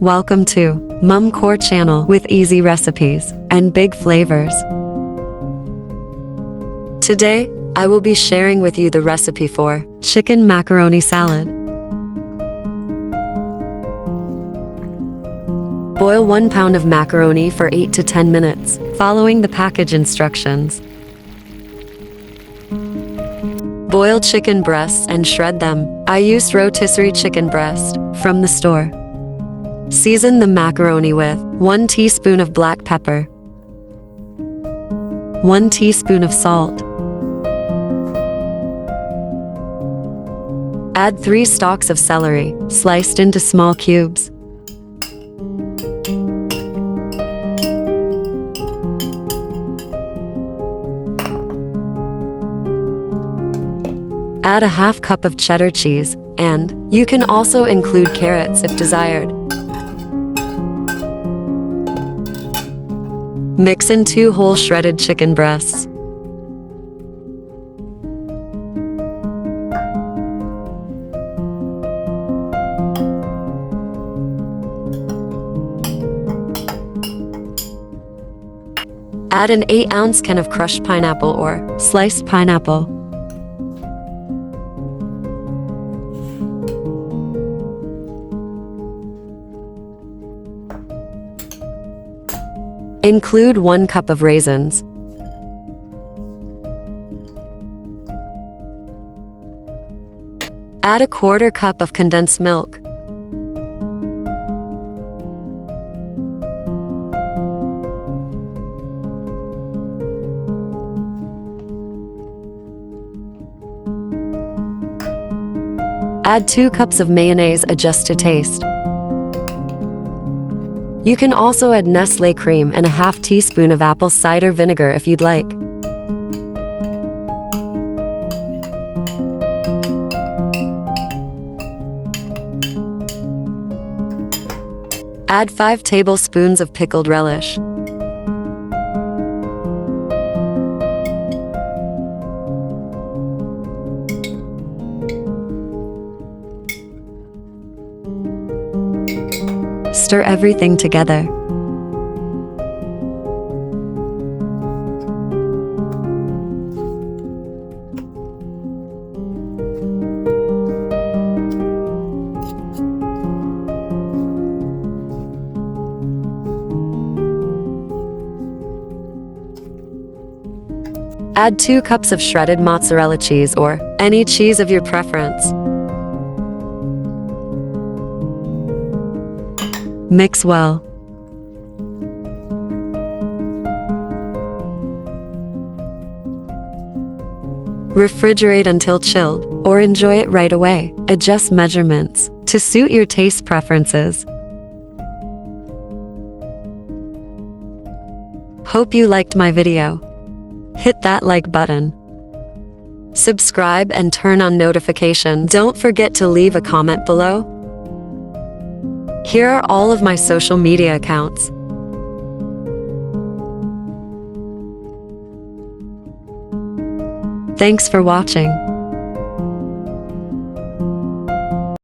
Welcome to Mum Core channel with easy recipes and big flavors. Today, I will be sharing with you the recipe for chicken macaroni salad. Boil 1 pound of macaroni for 8 to 10 minutes, following the package instructions. Boil chicken breasts and shred them. I used rotisserie chicken breast from the store. Season the macaroni with 1 teaspoon of black pepper, 1 teaspoon of salt. Add 3 stalks of celery, sliced into small cubes. Add a half cup of cheddar cheese, and you can also include carrots if desired. Mix in 2 whole shredded chicken breasts. Add an 8-ounce can of crushed pineapple or sliced pineapple. Include 1 cup of raisins. Add a 1/4 cup of condensed milk. Add 2 cups of mayonnaise, adjust to taste. You can also add Nestle cream and a half teaspoon of apple cider vinegar if you'd like. Add 5 tablespoons of pickled relish. Stir everything together. Add 2 cups of shredded mozzarella cheese or any cheese of your preference. Mix well. Refrigerate until chilled, or enjoy it right away. Adjust measurements to suit your taste preferences. Hope you liked my video. Hit that like button. Subscribe and turn on notifications. Don't forget to leave a comment below. Here are all of my social media accounts. Thanks for watching.